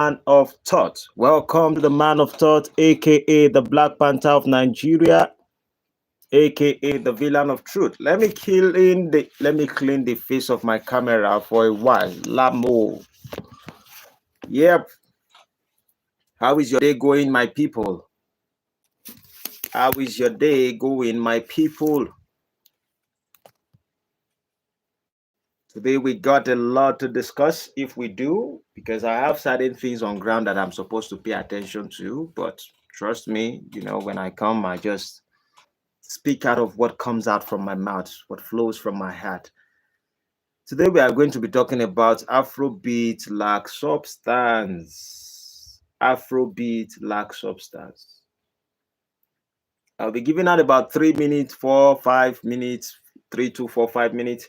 Man of Thought. Welcome to the Man of Thought, aka the Black Panther of Nigeria, aka the Villain of Truth. Let me clean the face of my camera for a while. Lamo. Yep. How is your day going, my people? How is your day going, my people? Today we got a lot to discuss if we do, because I have certain things on ground that I'm supposed to pay attention to. But trust me, when I come, I just speak out of what comes out from my mouth, what flows from my heart. Today we are going to be talking about Afrobeat lack substance. Afrobeat lack substance. I'll be giving out about 3 minutes, 4, 5 minutes, 3 to 4, 5 minutes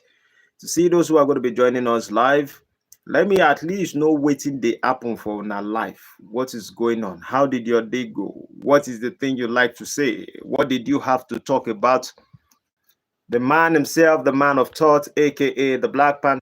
to see those who are going to be joining us live. Let me at least know waiting they happen for our life. What is going on? How did your day go? What is the thing you like to say? What did you have to talk about? The man himself, the man of thought, aka the Black Panther.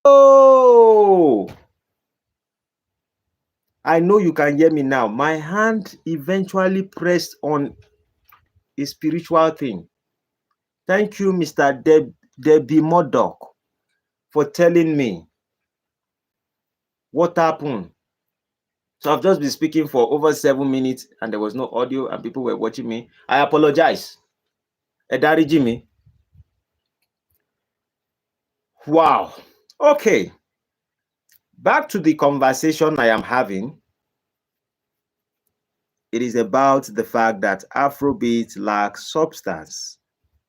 Oh, I know you can hear me now. My hand eventually pressed on a spiritual thing. Thank you, Mr. Debbie Murdoch, for telling me what happened. So I've just been speaking for over 7 minutes and there was no audio and people were watching me. I apologize. Ẹ dáríjì mi. Wow. Okay. Back to the conversation I am having. It is about the fact that Afrobeat lacks substance.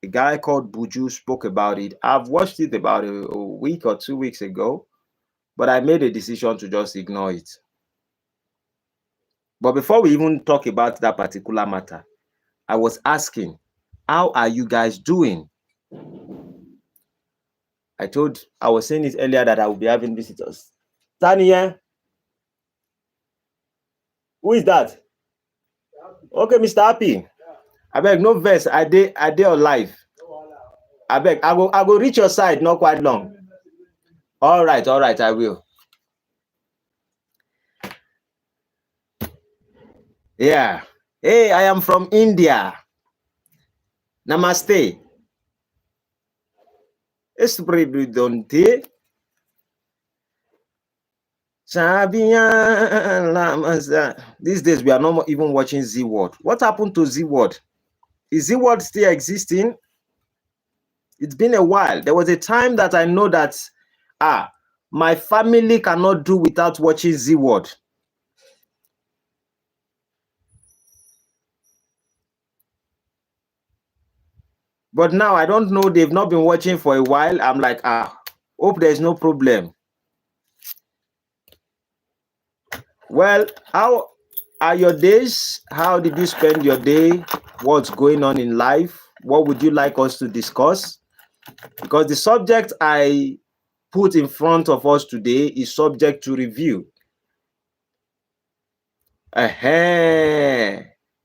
A guy called Buju spoke about it. I've watched it about a week or 2 weeks ago, but I made a decision to just ignore it. But before we even talk about that particular matter, I was asking, how are you guys doing? I was saying it earlier that I will be having visitors. Tanya, who is that? Okay, Mr. Happy. I beg, no verse. I did on live. I beg, I go reach your side, not quite long. All right, I will. Yeah. Hey, I am from India. Namaste. Esprit These days, we are not even watching Z Word. What happened to Z Word? Is Z Word still existing? It's been a while. There was a time that I know that my family cannot do without watching Z Word. But now I don't know. They've not been watching for a while. I'm like, hope there's no problem. Well, how are your days? How did you spend your day? What's going on in life? What would you like us to discuss? Because the subject I put in front of us today is subject to review.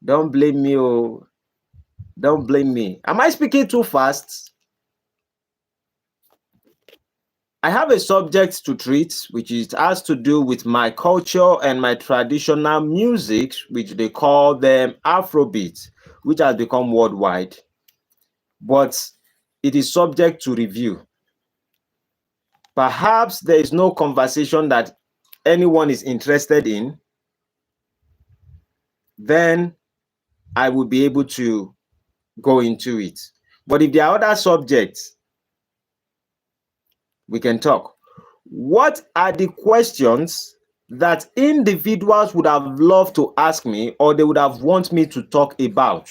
Don't blame me. Oh. Don't blame me. Am I speaking too fast? I have a subject to treat, which has to do with my culture and my traditional music, which they call them Afrobeat, which has become worldwide. But it is subject to review. Perhaps there is no conversation that anyone is interested in, then I will be able to go into it. But if there are other subjects, we can talk. What are the questions that individuals would have loved to ask me or they would have want me to talk about?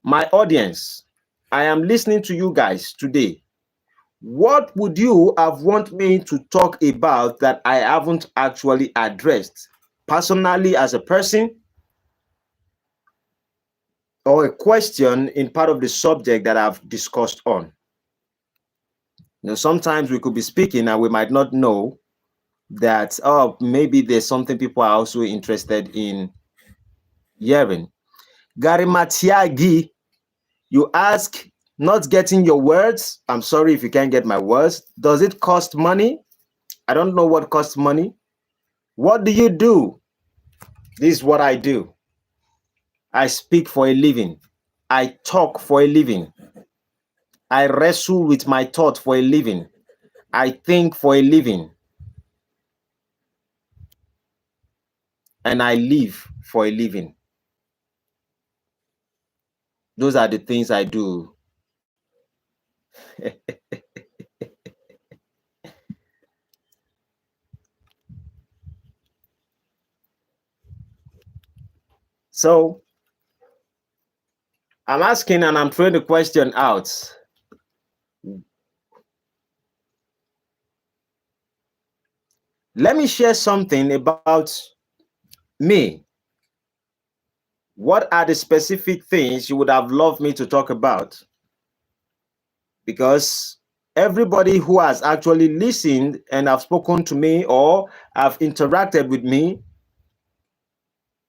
My audience, I am listening to you guys today. What would you have want me to talk about that I haven't actually addressed personally as a person, or a question in part of the subject that I've discussed on? Sometimes we could be speaking and we might not know that, maybe there's something people are also interested in hearing. Gary Matiagi, you ask, not getting your words. I'm sorry if you can't get my words. Does it cost money? I don't know what costs money. What do you do? This is what I do. I speak for a living. I talk for a living. I wrestle with my thought for a living. I think for a living. And I live for a living. Those are the things I do. So I'm asking and I'm throwing the question out. Let me share something about me. What are the specific things you would have loved me to talk about? Because everybody who has actually listened and have spoken to me or have interacted with me,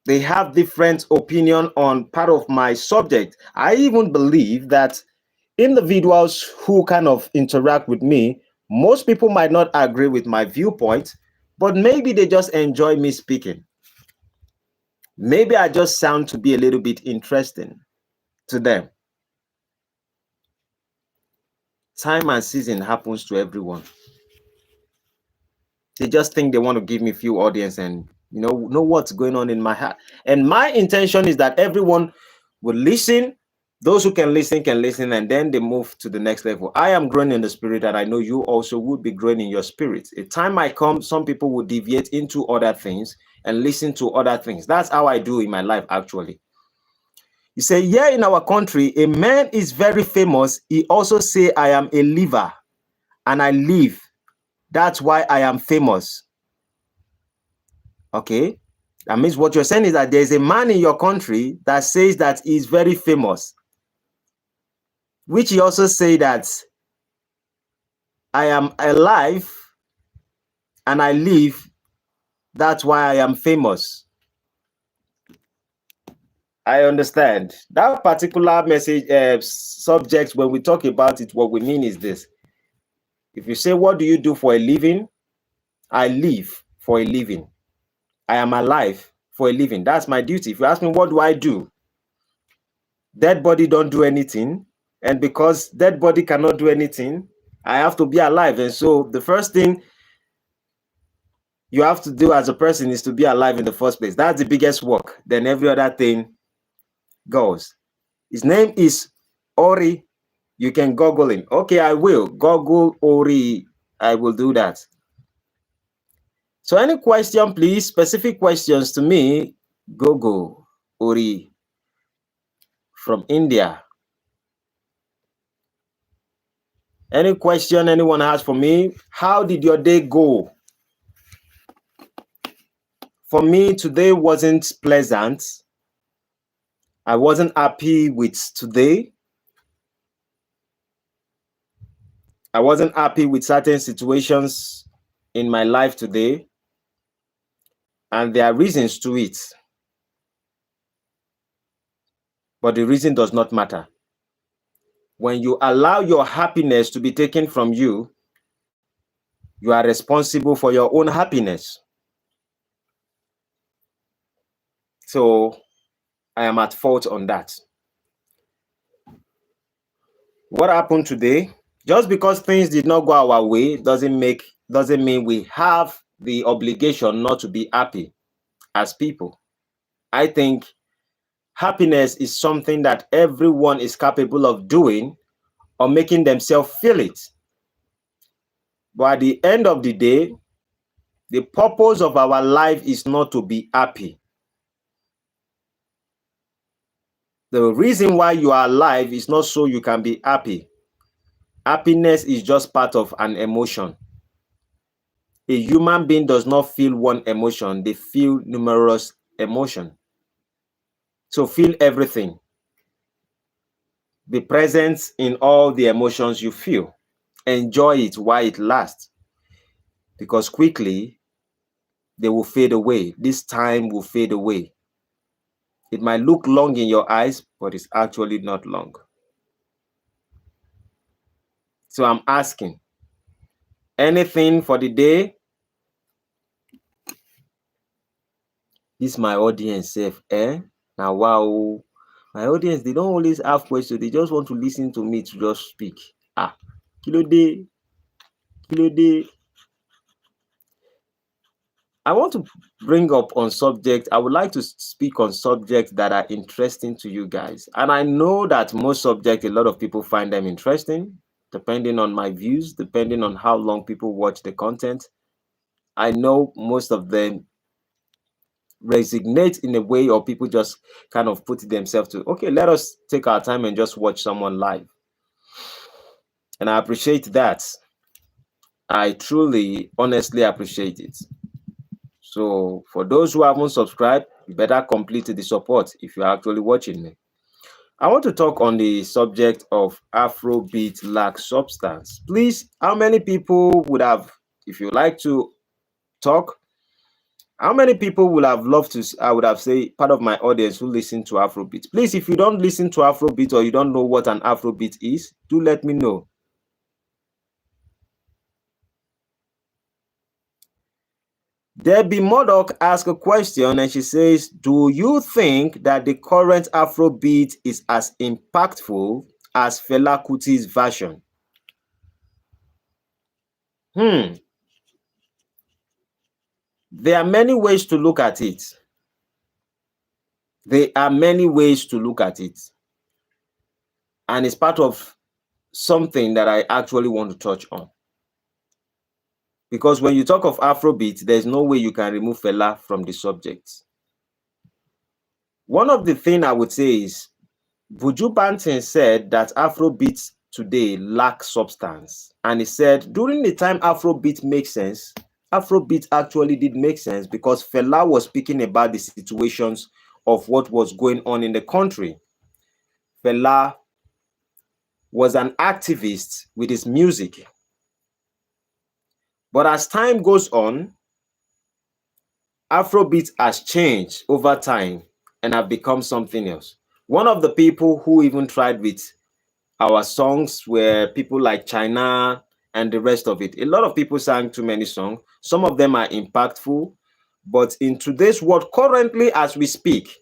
they have different opinion on part of my subject. I even believe that individuals who kind of interact with me, most people might not agree with my viewpoint, but maybe they just enjoy me speaking. Maybe I just sound to be a little bit interesting to them. Time and season happens to everyone. They just think they want to give me few audience and know what's going on in my heart. And my intention is that everyone will listen. Those who can listen, and then they move to the next level. I am growing in the spirit, and I know you also would be growing in your spirit. A time might come, some people will deviate into other things and listen to other things. That's how I do in my life, actually. You say, yeah, in our country, a man is very famous. He also say, I am a liver and I live. That's why I am famous. Okay. That means what you're saying is that there's a man in your country that says that he's very famous, which he also say that I am alive and I live. That's why I am famous. I understand that particular message subject. When we talk about it, what we mean is this. If you say, what do you do for a living? I live for a living. I am alive for a living. That's my duty. If you ask me, what do I do? Dead body don't do anything. And because dead body cannot do anything, I have to be alive. And so the first thing you have to do as a person is to be alive in the first place. That's the biggest work. Then every other thing goes. His name is Ori. You can Google him. Okay, I will. Google Ori. I will do that. So any question, please, specific questions to me, Google Ori from India. Any question anyone has for me? How did your day go? For me, today wasn't pleasant. I wasn't happy with today. I wasn't happy with certain situations in my life today. And there are reasons to it. But the reason does not matter. When you allow your happiness to be taken from you, you are responsible for your own happiness. So I am at fault on that. What happened today? Just because things did not go our way doesn't mean we have the obligation not to be happy as people. I think happiness is something that everyone is capable of doing or making themselves feel it. But at the end of the day, the purpose of our life is not to be happy. The reason why you are alive is not so you can be happy. Happiness is just part of an emotion. A human being does not feel one emotion, they feel numerous emotions. So feel everything. Be present in all the emotions you feel. Enjoy it while it lasts. Because quickly, they will fade away. This time will fade away. It might look long in your eyes, but it's actually not long. So I'm asking, anything for the day? This my audience safe, Now wow, my audience, they don't always have questions, they just want to listen to me to just speak. Kilo day. I want to bring up on subject. I would like to speak on subjects that are interesting to you guys. And I know that most subjects, a lot of people find them interesting, depending on my views, depending on how long people watch the content. I know most of them resonate in a way, or people just kind of put themselves to, okay, let us take our time and just watch someone live. And I appreciate that. I truly, honestly appreciate it. So for those who haven't subscribed, you better complete the support if you're actually watching me. I want to talk on the subject of Afrobeat lack substance. Please, how many people would have, if you like to talk, How many people would have loved to, I would have said, part of my audience who listen to Afrobeat? Please, if you don't listen to Afrobeat or you don't know what an Afrobeat is, do let me know. Debbie Murdoch asked a question and she says, do you think that the current Afrobeat is as impactful as Fela Kuti's version? There are many ways to look at it. There are many ways to look at it. And it's part of something that I actually want to touch on. Because when you talk of Afrobeat, there's no way you can remove Fela from the subject. One of the things I would say is, Buju Banton said that Afrobeat today lacks substance. And he said, during the time Afrobeat makes sense, Afrobeat actually did make sense because Fela was speaking about the situations of what was going on in the country. Fela was an activist with his music. But as time goes on, Afrobeat has changed over time and have become something else. One of the people who even tried with our songs were people like China and the rest of it. A lot of people sang too many songs. Some of them are impactful. But in today's world, currently as we speak,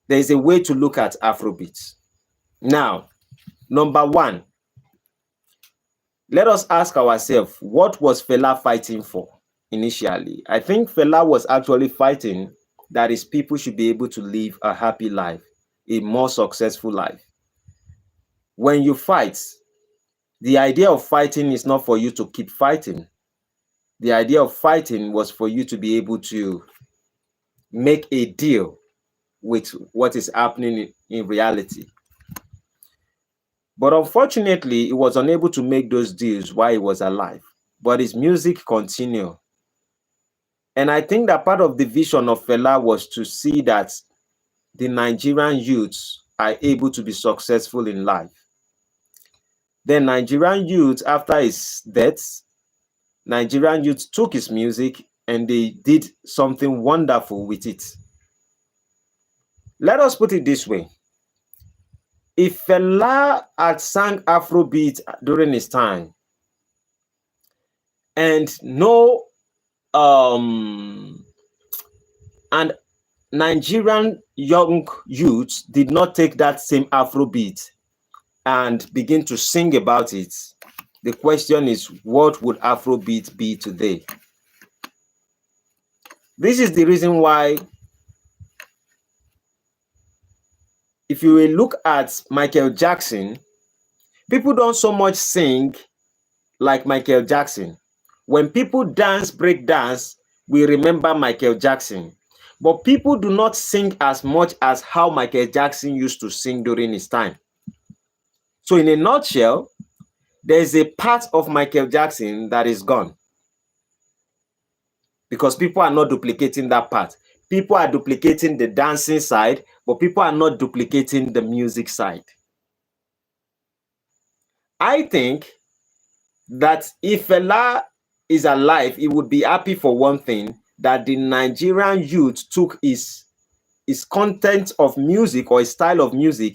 there is a way to look at Afrobeat. Now, number one, let us ask ourselves, what was Fela fighting for initially? I think Fela was actually fighting that his people should be able to live a happy life, a more successful life. When you fight, the idea of fighting is not for you to keep fighting. The idea of fighting was for you to be able to make a deal with what is happening in reality. But unfortunately, he was unable to make those deals while he was alive. But his music continued. And I think that part of the vision of Fela was to see that the Nigerian youths are able to be successful in life. Then Nigerian youth, after his death, Nigerian youth took his music and they did something wonderful with it. Let us put it this way. If Fela had sang Afrobeat during his time and and Nigerian young youths did not take that same Afrobeat and begin to sing about it, the question is, what would Afrobeat be today? This is the reason why, if you will look at Michael Jackson, people don't so much sing like Michael Jackson. When people dance, break dance, we remember Michael Jackson. But people do not sing as much as how Michael Jackson used to sing during his time. So in a nutshell, there's a part of Michael Jackson that is gone. Because people are not duplicating that part. People are duplicating the dancing side, but people are not duplicating the music side. I think that if Fela is alive, he would be happy for one thing, that the Nigerian youth took his content of music or his style of music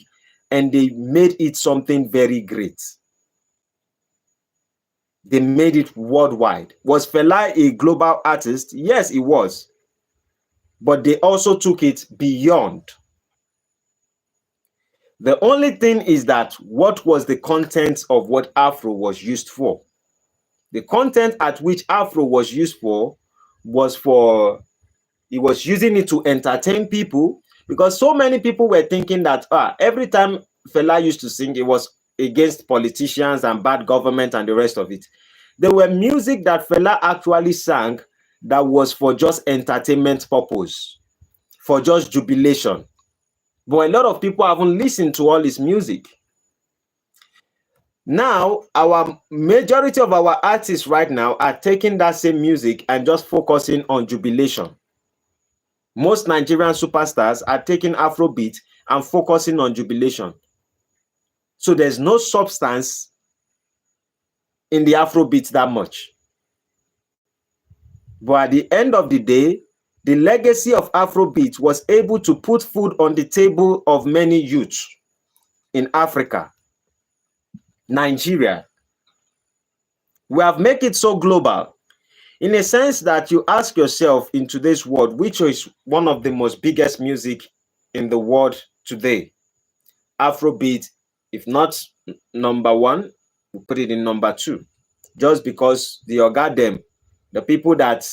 and they made it something very great. They made it worldwide. Was Fela a global artist? Yes, he was. But they also took it beyond. The only thing is that what was the content of what Afro was used for? The content at which Afro was used for was he was using it to entertain people, because so many people were thinking that every time Fela used to sing, it was against politicians and bad government and the rest of it. There were music that Fela actually sang that was for just entertainment purpose, for just jubilation. But a lot of people haven't listened to all his music. Now, our majority of our artists right now are taking that same music and just focusing on jubilation. Most Nigerian superstars are taking Afrobeat and focusing on jubilation. So there's no substance in the Afrobeat that much. But at the end of the day, the legacy of Afrobeat was able to put food on the table of many youths in Africa, Nigeria. We have made it so global in a sense that you ask yourself in today's world, which is one of the most biggest music in the world today? Afrobeat, if not number one, we put it in number two, just because the orgadem, the people that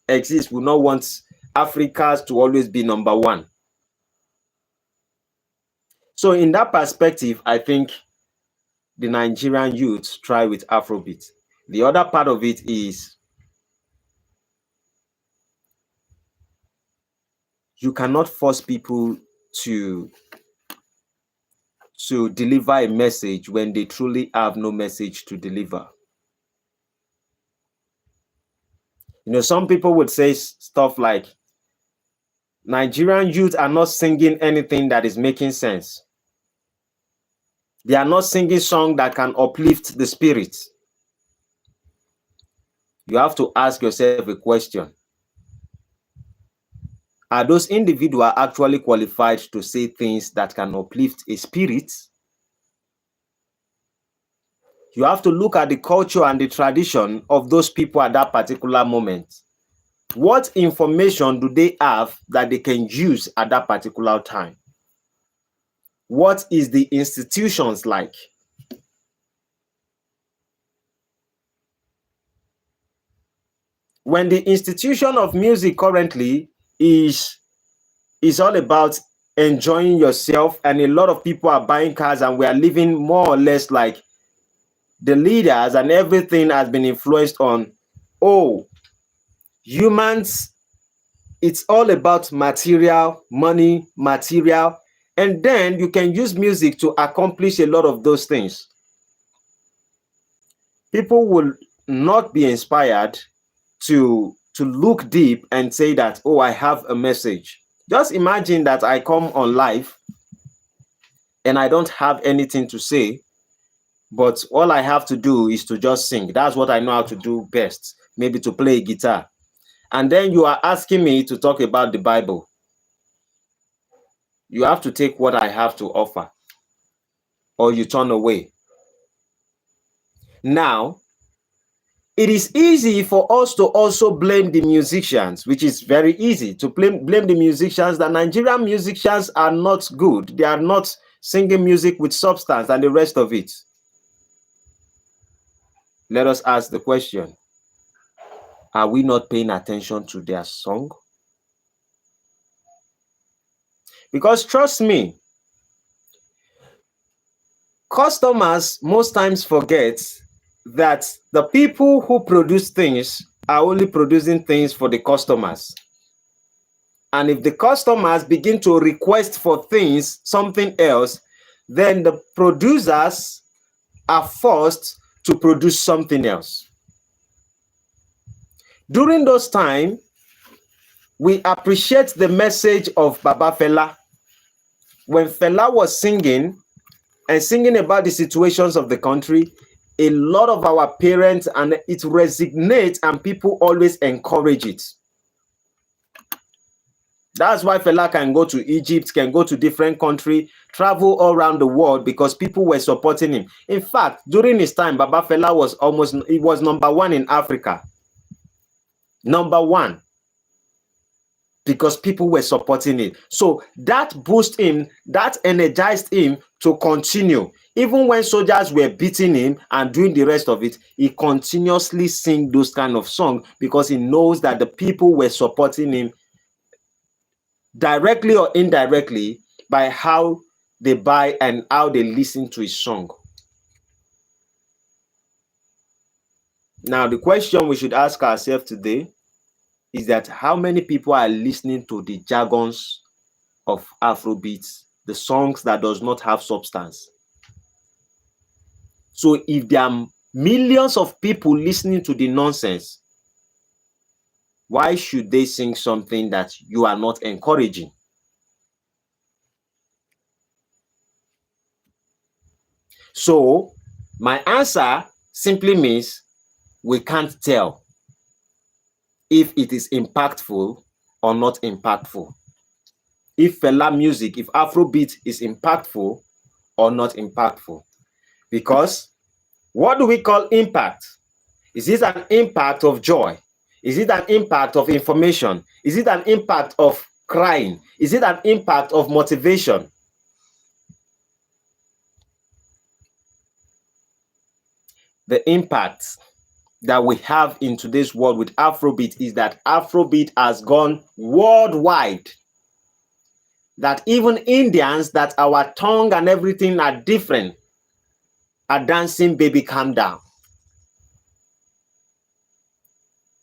exist, will not want Africans to always be number one. So in that perspective, I think the Nigerian youth try with Afrobeat. The other part of it is you cannot force people to deliver a message when they truly have no message to deliver. You know, some people would say stuff like, Nigerian youth are not singing anything that is making sense. They are not singing songs that can uplift the spirit. You have to ask yourself a question. Are those individuals actually qualified to say things that can uplift a spirit? You have to look at the culture and the tradition of those people at that particular moment. What information do they have that they can use at that particular time? What is the institutions like? When the institution of music currently is all about enjoying yourself, and a lot of people are buying cars, and we are living more or less like the leaders, and everything has been influenced on, oh, humans, it's all about material, money, material, and then you can use music to accomplish a lot of those things. People will not be inspired to look deep and say that, oh, I have a message. Just imagine that I come on live and I don't have anything to say, but all I have to do is to just sing. That's what I know how to do best, maybe to play a guitar. And then you are asking me to talk about the Bible. You have to take what I have to offer, or you turn away. Now, it is easy for us to also blame the musicians, which is very easy to blame the musicians, that Nigerian musicians are not good. They are not singing music with substance and the rest of it. Let us ask the question, are we not paying attention to their song? Because trust me, customers most times forget that the people who produce things are only producing things for the customers. And if the customers begin to request for things, something else, then the producers are forced to produce something else. During those times, we appreciate the message of Baba Fela. When Fela was singing about the situations of the country, a lot of our parents, and it resonates, and people always encourage it. That's why Fela can go to Egypt, can go to different countries, travel all around the world, because people were supporting him. In fact, during his time, Baba Fela was number one in Africa. Number one. Because people were supporting it. So that boosted him, that energized him to continue. Even when soldiers were beating him and doing the rest of it, he continuously sing those kind of songs because he knows that the people were supporting him directly or indirectly by how they buy and how they listen to his song. Now, the question we should ask ourselves today is that how many people are listening to the jargons of Afrobeats, the songs that does not have substance? So if there are millions of people listening to the nonsense, why should they sing something that you are not encouraging? So my answer simply means we can't tell. if it is impactful or not impactful. If Fela music, if Afrobeat is impactful or not impactful. Because what do we call impact? Is it an impact of joy? Is it an impact of information? Is it an impact of crying? Is it an impact of motivation? The impact that we have in today's world with Afrobeat is that Afrobeat has gone worldwide. That even Indians, that our tongue and everything are different, are dancing Baby Calm Down.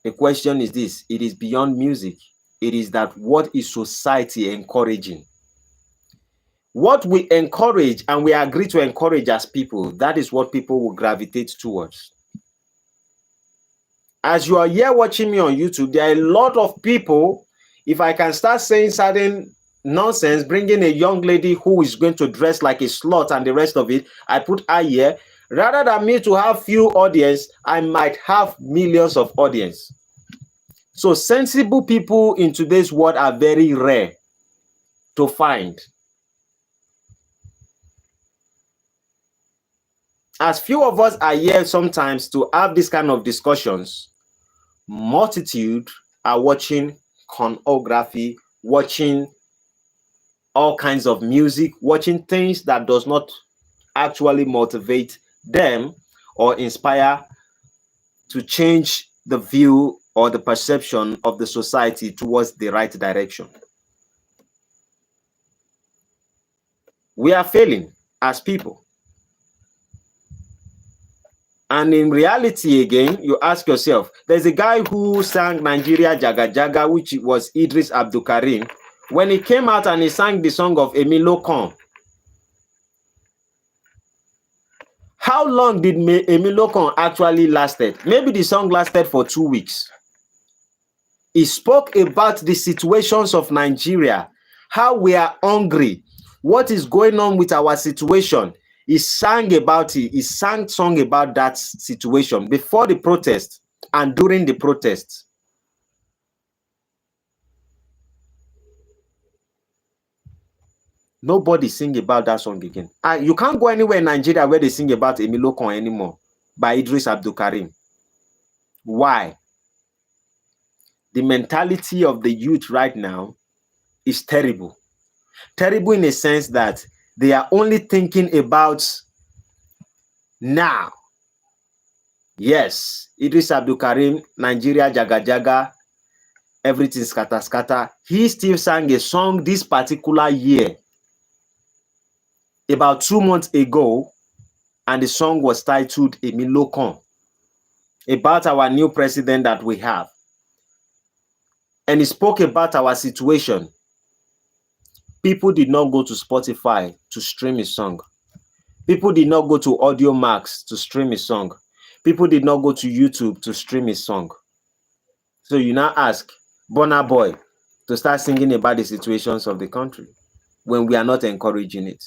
The question is this: it is beyond music. It is that what is society encouraging? What we encourage and we agree to encourage as people, that is what people will gravitate towards. As you are here watching me on YouTube, there are a lot of people, if I can start saying certain nonsense, bringing a young lady who is going to dress like a slut and the rest of it, I put her here. Rather than me to have few audience, I might have millions of audience. So sensible people in today's world are very rare to find. As few of us are here sometimes to have this kind of discussions, multitude are watching pornography, watching all kinds of music, watching things that does not actually motivate them or inspire to change the view or the perception of the society towards the right direction. We are failing as people. And in reality, again, you ask yourself, there's a guy who sang Nigeria Jaga Jaga, which was Idris Abdul Karim. When he came out and he sang the song of Emilio Con, how long did Emilio Con actually lasted? Maybe the song lasted for 2 weeks. He spoke about the situations of Nigeria, how we are hungry, what is going on with our situation. He sang about it. He sang song about that situation before the protest and during the protest. Nobody sing about that song again. You can't go anywhere in Nigeria where they sing about Emilio Con anymore by Idris Abdul Karim. Why? The mentality of the youth right now is terrible. Terrible in a sense that they are only thinking about now. Yes, Idris Abdul Karim, Nigeria Jaga Jaga, everything scatter scatter. He still sang a song this particular year, about 2 months ago, and the song was titled Emilio Con, about our new president that we have. And he spoke about our situation. People did not go to Spotify to stream his song. People did not go to Audio Max to stream his song. People did not go to YouTube to stream his song. So you now ask Burna Boy to start singing about the situations of the country when we are not encouraging it.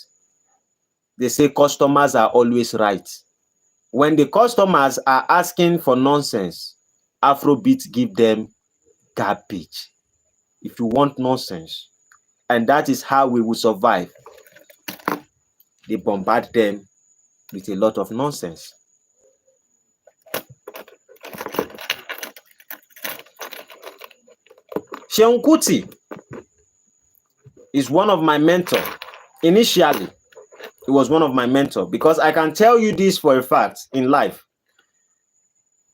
They say customers are always right. When the customers are asking for nonsense, Afrobeat give them garbage. If you want nonsense, and that is how we will survive, they bombard them with a lot of nonsense. Seun Kuti is one of my mentors. Initially, he was one of my mentors because I can tell you this for a fact in life.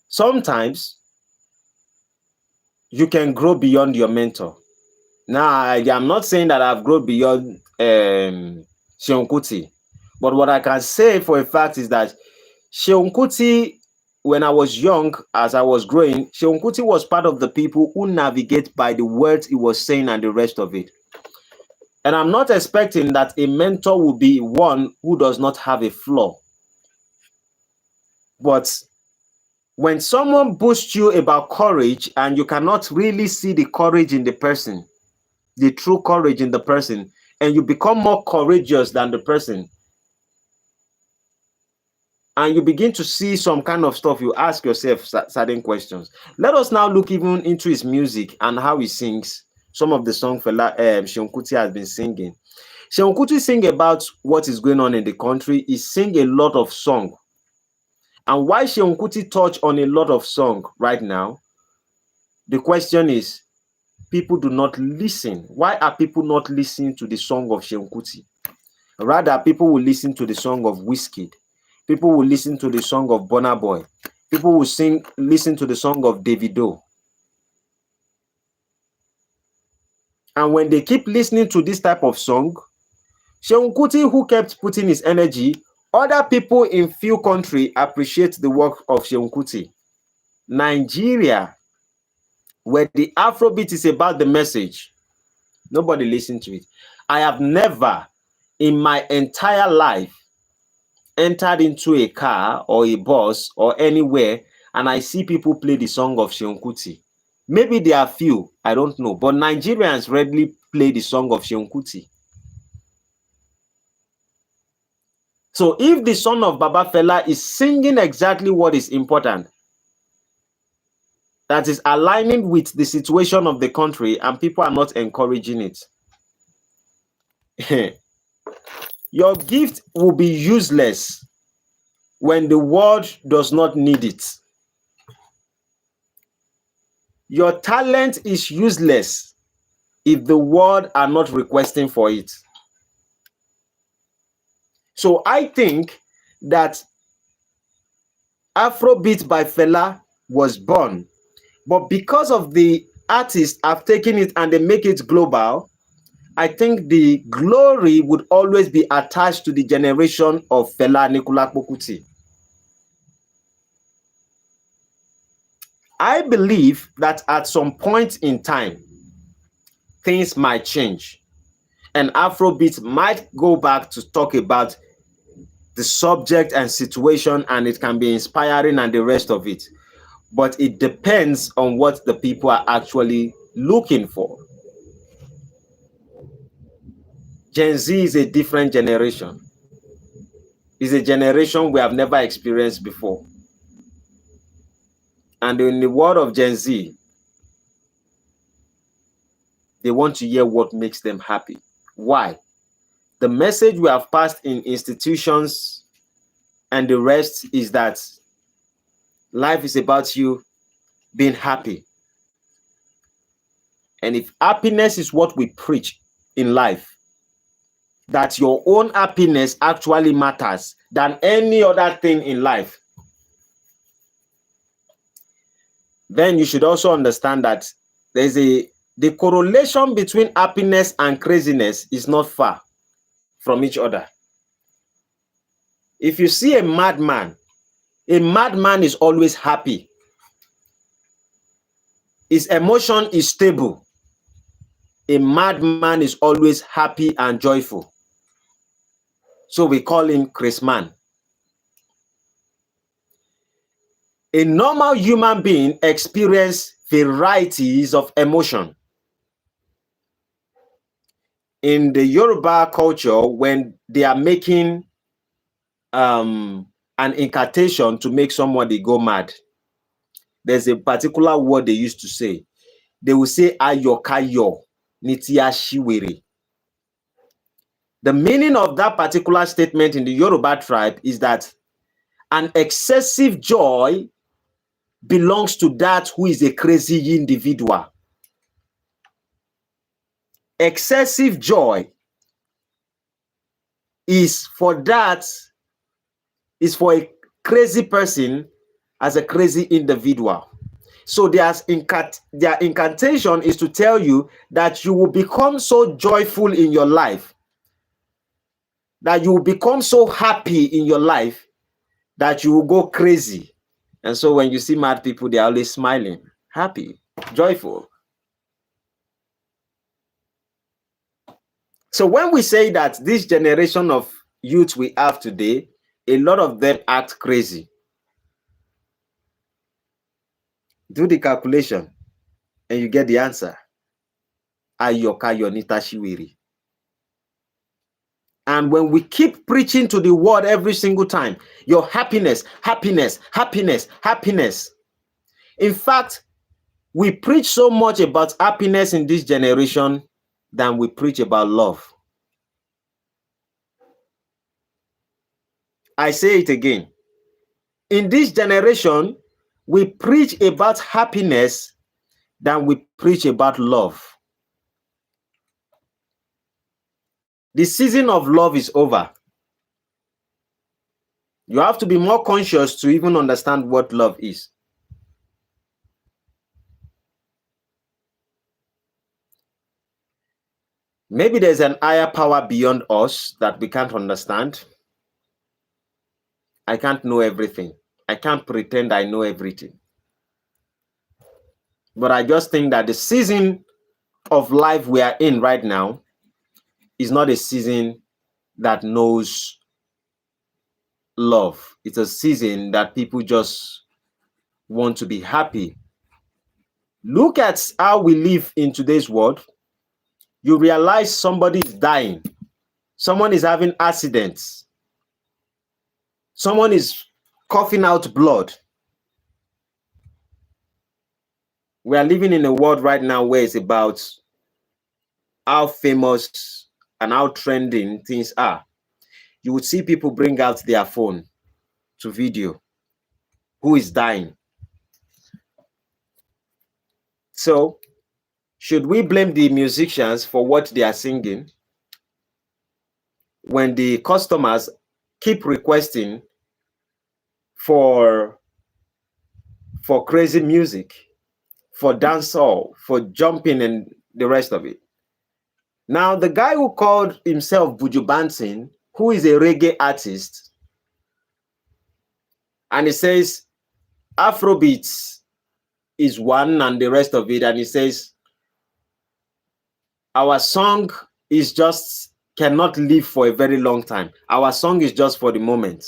Sometimes you can grow beyond your mentor. Now, I'm not saying that I've grown beyond Seun Kuti, but what I can say for a fact is that Seun Kuti, when I was young, as I was growing, Seun Kuti was part of the people who navigate by the words he was saying and the rest of it. And I'm not expecting that a mentor will be one who does not have a flaw. But when someone boosts you about courage and you cannot really see the courage in the person, the true courage in the person, and you become more courageous than the person, and you begin to see some kind of stuff, you ask yourself certain questions. Let us now look even into his music and how he sings. Some of the songs Seun Kuti has been singing. Seun Kuti sing about what is going on in the country. He sing a lot of song. And why Seun Kuti touch on a lot of song right now? The question is, people do not listen. Why are people not listening to the song of Seun Kuti? Rather, people will listen to the song of Wizkid. People will listen to the song of Burna Boy. People will listen to the song of Davido. And when they keep listening to this type of song, Seun Kuti, who kept putting his energy, other people in few countries appreciate the work of Seun Kuti. Nigeria, where the Afrobeat is about the message, nobody listens to it. I have never in my entire life entered into a car or a bus or anywhere and I see people play the song of Seun Kuti. Maybe there are few, I don't know, but Nigerians readily play the song of Seun Kuti. So if the son of Baba Fela is singing exactly what is important, that is aligning with the situation of the country, and people are not encouraging it, your gift will be useless when the world does not need it. Your talent is useless if the world are not requesting for it. So I think that Afrobeat by Fela was born, but because of the artists have taken it and they make it global, I think the glory would always be attached to the generation of Fela Anikulapo Kuti. I believe that at some point in time, things might change, and Afrobeat might go back to talk about the subject and situation, and it can be inspiring and the rest of it. But it depends on what the people are actually looking for. Gen Z is a different generation. It's a generation we have never experienced before. And in the world of Gen Z, they want to hear what makes them happy. Why? The message we have passed in institutions and the rest is that life is about you being happy. And if happiness is what we preach in life, that your own happiness actually matters than any other thing in life, then you should also understand that the correlation between happiness and craziness is not far from each other. If you see a madman is always happy. His emotion is stable. A madman is always happy and joyful. So we call him Chris Man. A normal human being experiences varieties of emotion. In the Yoruba culture, when they are making an incantation to make somebody go mad, there's a particular word they used to say. They will say ayokayo nitia shiwere. The meaning of that particular statement in the Yoruba tribe is that an excessive joy belongs to that who is a crazy individual. Excessive joy is for a crazy person as a crazy individual. So their incantation is to tell you that you will become so joyful in your life, that you will become so happy in your life, that you will go crazy. And so when you see mad people, they're always smiling, happy, joyful. So when we say that this generation of youth we have today, a lot of them act crazy. Do the calculation and you get the answer. Ayoka Yonita Shiwiri. And when we keep preaching to the world every single time, your happiness, happiness, happiness, happiness. In fact, we preach so much about happiness in this generation than we preach about love. I say it again. In this generation, we preach about happiness than we preach about love. The season of love is over. You have to be more conscious to even understand what love is. Maybe there's an higher power beyond us that we can't understand. I can't know everything. I can't pretend I know everything. But I just think that the season of life we are in right now is not a season that knows love. It's a season that people just want to be happy. Look at how we live in today's world. You realize somebody is dying. Someone is having accidents. Someone is coughing out blood. We are living in a world right now where it's about how famous and how trending things are. You would see people bring out their phone to video who is dying. So, should we blame the musicians for what they are singing when the customers keep requesting for crazy music, for dancehall, for jumping and the rest of it? Now, the guy who called himself Buju Banton, who is a reggae artist, and he says Afrobeats is one and the rest of it, and he says our song is just cannot live for a very long time. Our song is just for the moment.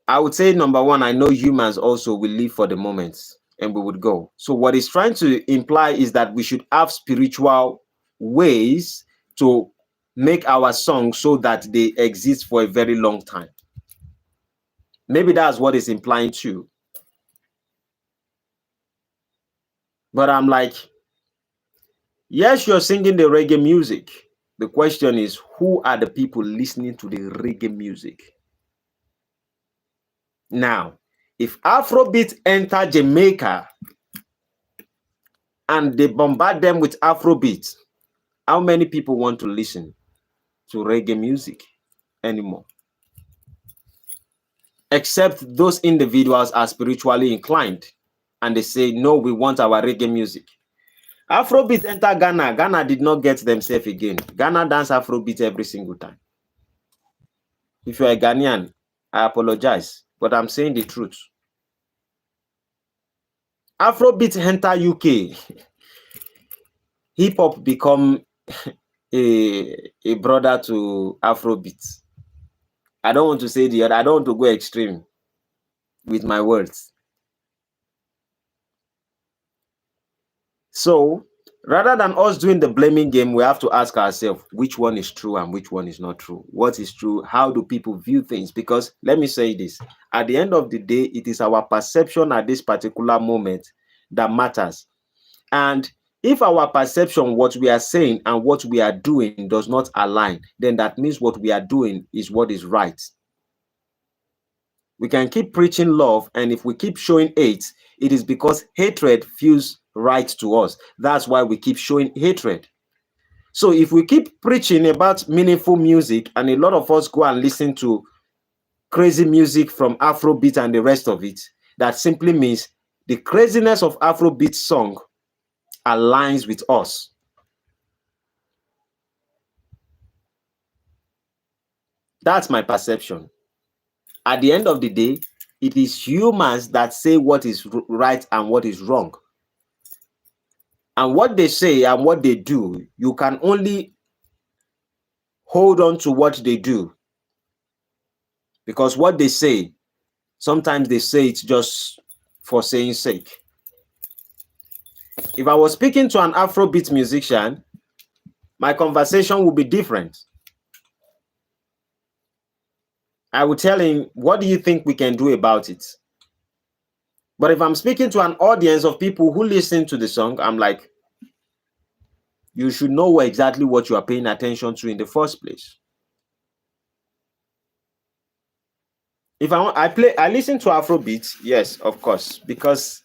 I would say, number one, I know humans also will live for the moment and we would go. So what he's trying to imply is that we should have spiritual ways to make our songs so that they exist for a very long time. Maybe that's what it's implying too. But I'm like, yes, you're singing the reggae music. The question is, who are the people listening to the reggae music? Now, if Afrobeat enter Jamaica and they bombard them with Afrobeat, how many people want to listen to reggae music anymore? Except those individuals are spiritually inclined and they say, no, we want our reggae music. Afrobeat enter Ghana. Ghana did not get themselves again. Ghana dance Afrobeat every single time. If you're a Ghanaian, I apologize, but I'm saying the truth. Afrobeat enter UK. Hip hop become a brother to Afrobeat. I don't want to say the other. I don't want to go extreme with my words. So rather than us doing the blaming game, we have to ask ourselves which one is true and which one is not true. What is true? How do people view things? Because let me say this, at the end of the day, it is our perception at this particular moment that matters. And if our perception, what we are saying and what we are doing does not align, then that means what we are doing is what is right. We can keep preaching love, and if we keep showing hate, it is because hatred feels right to us. That's why we keep showing hatred. So if we keep preaching about meaningful music and a lot of us go and listen to crazy music from Afrobeat and the rest of it, that simply means the craziness of Afrobeat song aligns with us. That's my perception. At the end of the day, it is humans that say what is right and what is wrong. And what they say and what they do, you can only hold on to what they do. Because what they say, sometimes they say it's just for saying sake. If I was speaking to an Afrobeat musician, my conversation will be different. I will tell him, what do you think we can do about it? But if I'm speaking to an audience of people who listen to the song, I'm like, you should know exactly what you are paying attention to in the first place. If I listen to Afrobeat, yes, of course, because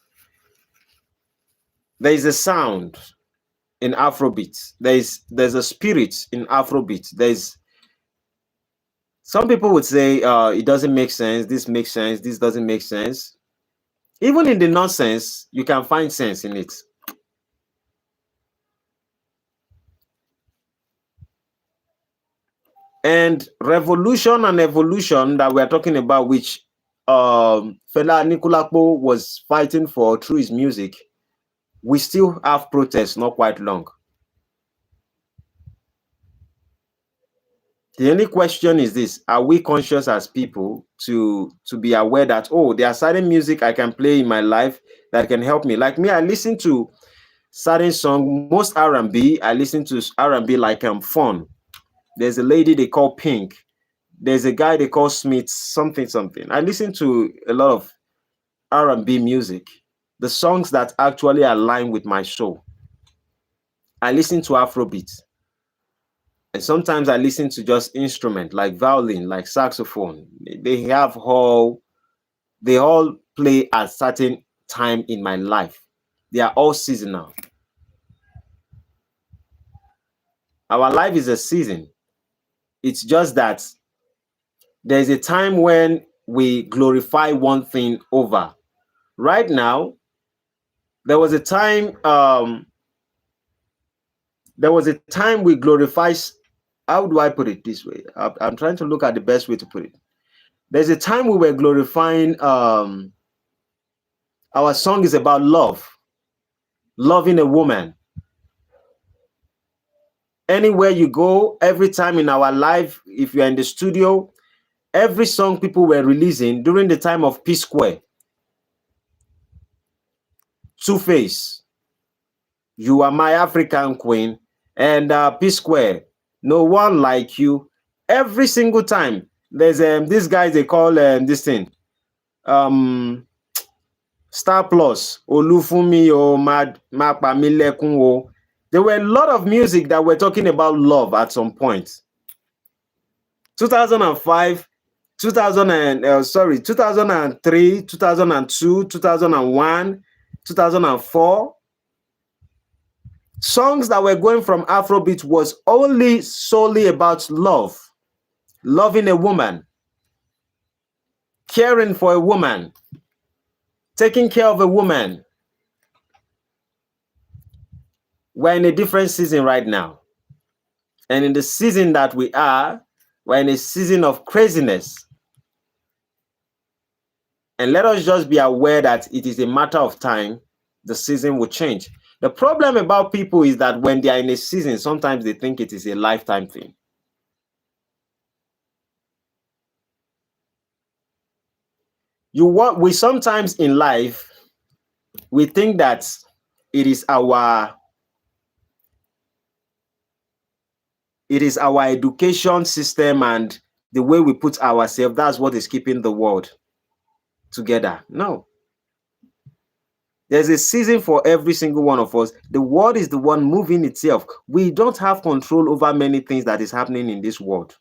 there is a sound in Afrobeat. There's a spirit in Afrobeat. There's some people would say it doesn't make sense, this makes sense, this doesn't make sense. Even in the nonsense, you can find sense in it. And revolution and evolution that we're talking about, which Fela Anikulapo was fighting for through his music, we still have protests not quite long. The only question is this: are we conscious as people to be aware that, oh, there are certain music I can play in my life that can help me? Like me, I listen to certain song, most R&B. I listen to R&B like fun. There's a lady they call Pink. There's a guy they call Smith, something. I listen to a lot of R&B music, the songs that actually align with my soul. I listen to Afrobeat. And sometimes I listen to just instrument like violin, like saxophone. They all play at certain time in my life. They are all seasonal. Our life is a season. It's just that there's a time when we glorify one thing over. Right now, there was a time we glorify. How do I put it this way? I'm trying to look at the best way to put it. There's a time we were glorifying our song is about love, loving a woman. Anywhere you go, every time in our life, if you're in the studio, every song people were releasing during the time of P Square, Two-Face, You Are My African Queen, and P Square, No One Like You. Every single time, there's these guys they call this thing Star Plus, Olufumi o Mapamilekun o. There were a lot of music that were talking about love at some point. 2005, 2003, 2002, 2001, 2004. Songs that were going from Afrobeat was solely about love, loving a woman, caring for a woman, taking care of a woman. We're in a different season right now. And in the season that we are, we're in a season of craziness. And let us just be aware that it is a matter of time, the season will change. The problem about people is that when they are in a season, sometimes they think it is a lifetime thing. We sometimes in life, we think that it is our education system and the way we put ourselves, that's what is keeping the world together. No. There's a season for every single one of us. The world is the one moving itself. We don't have control over many things that is happening in this world.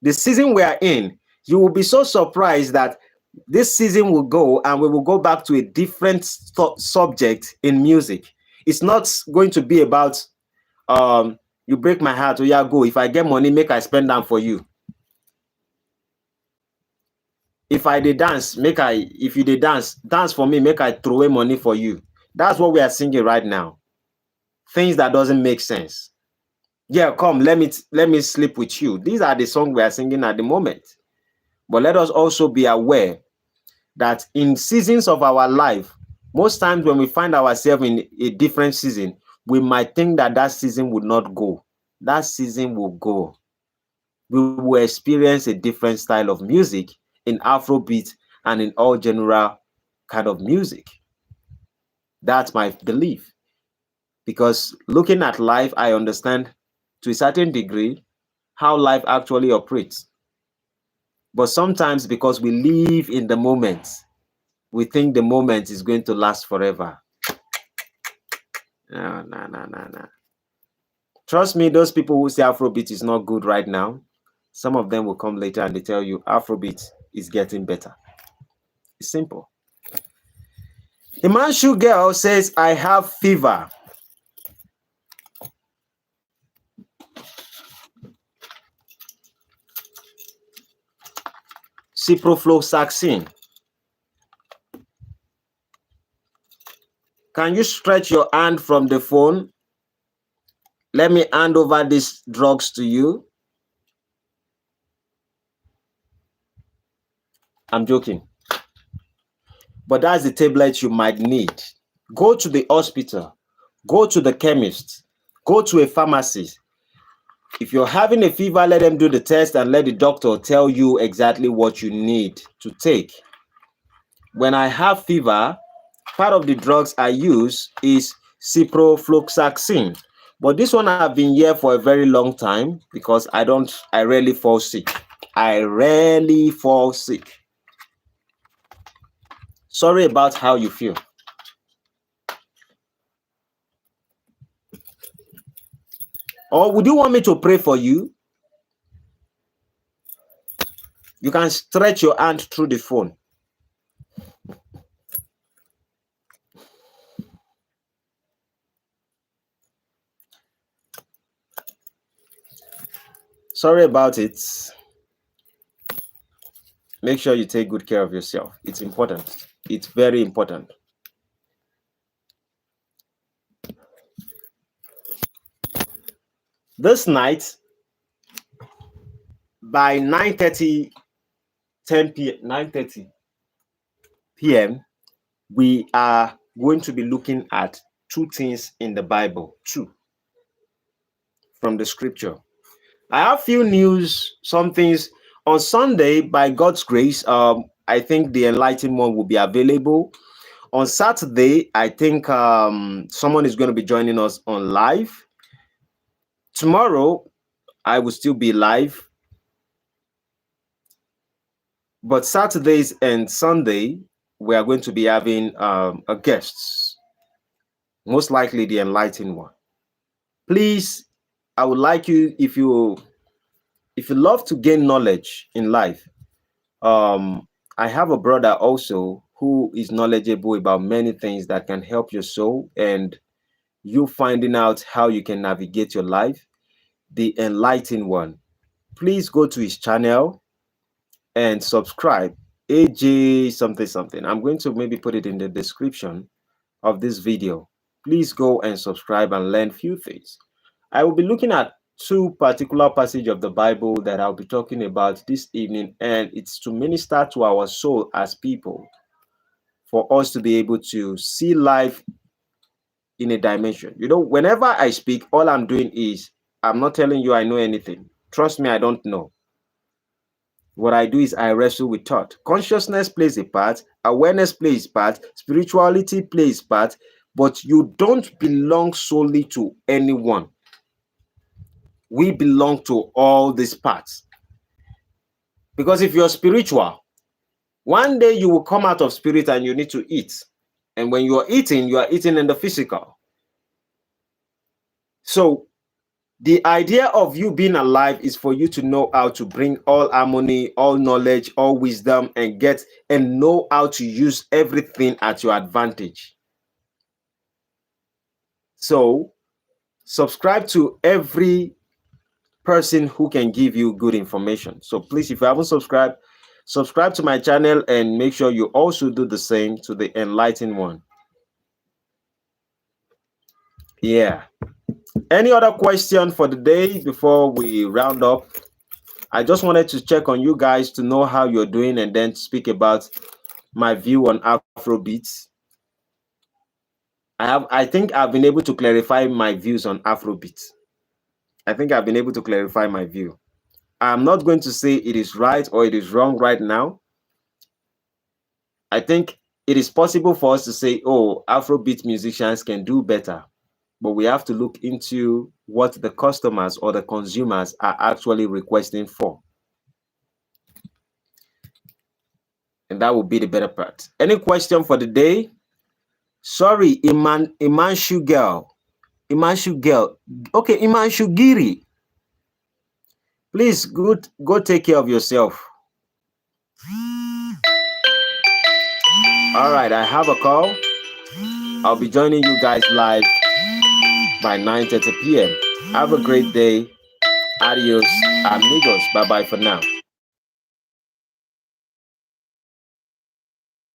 The season we are in, you will be so surprised that this season will go and we will go back to a different subject in music. It's not going to be about you break my heart, oh yeah, go. If I get money, make I spend them for you. If I did dance, if you did dance for me, make I throw away money for you. That's what we are singing right now. Things that doesn't make sense. Yeah, come, let me sleep with you. These are the songs we are singing at the moment. But let us also be aware that in seasons of our life, most times when we find ourselves in a different season, we might think that season would not go. That season will go. We will experience a different style of music in Afrobeat and in all general kind of music. That's my belief. Because looking at life, I understand to a certain degree how life actually operates. But sometimes because we live in the moment, we think the moment is going to last forever. No. Trust me, those people who say Afrobeat is not good right now, some of them will come later and they tell you Afrobeat is getting better. It's simple. Imanshu girl says, I have fever. Ciprofloxacin. Can you stretch your hand from the phone? Let me hand over these drugs to you. I'm joking. But that's the tablet you might need. Go to the hospital. Go to the chemist. Go to a pharmacist. If you're having a fever, let them do the test and let the doctor tell you exactly what you need to take. When I have fever, part of the drugs I use is ciprofloxacin. But this one I've been here for a very long time because I rarely fall sick. I rarely fall sick. Sorry about how you feel. Or would you want me to pray for you? You can stretch your hand through the phone. Sorry about it. Make sure you take good care of yourself. It's important. It's very important. This night, by 9:30 p.m., we are going to be looking at two things in the Bible, two from the scripture. I have few news, some things on Sunday. By God's grace, I think the enlightened one will be available. On Saturday, I think someone is going to be joining us on live. Tomorrow, I will still be live. But Saturdays and Sunday, we are going to be having a guest, most likely the enlightened one. Please, I would like you, if you love to gain knowledge in life, I have a brother also who is knowledgeable about many things that can help your soul and you finding out how you can navigate your life. The enlightened one. Please go to his channel and subscribe. AJ something. I'm going to maybe put it in the description of this video. Please go and subscribe and learn few things. I will be looking at two particular passages of the Bible that I'll be talking about this evening, and it's to minister to our soul as people, for us to be able to see life in a dimension. You know, whenever I speak, all I'm doing is I'm not telling you I know anything. Trust me, I don't know. What I do is I wrestle with thought. Consciousness plays a part, awareness plays a part, spirituality plays a part, but you don't belong solely to anyone. We belong to all these parts. Because if you're spiritual, one day you will come out of spirit and you need to eat. And when you are eating in the physical. So the idea of you being alive is for you to know how to bring all harmony, all knowledge, all wisdom, and know how to use everything at your advantage. So subscribe to every person who can give you good information. So please, if you haven't subscribed, subscribe to my channel and make sure you also do the same to the enlightened one. Yeah. Any other question for the day before we round up? I just wanted to check on you guys to know how you're doing and then speak about my view on Afrobeats. I think I've been able to clarify my views on Afrobeats. I think I've been able to clarify my view. I'm not going to say it is right or it is wrong right now. I think it is possible for us to say, oh, Afrobeat musicians can do better. but we have to look into what the customers or the consumers are actually requesting for. And that will be the better part. Any question for the day? Sorry, Imanshu girl. Okay, Imanshu Giri. Please go take care of yourself. All right, I have a call. I'll be joining you guys live by 9:30 p.m. Have a great day. Adios, amigos. Bye-bye for now.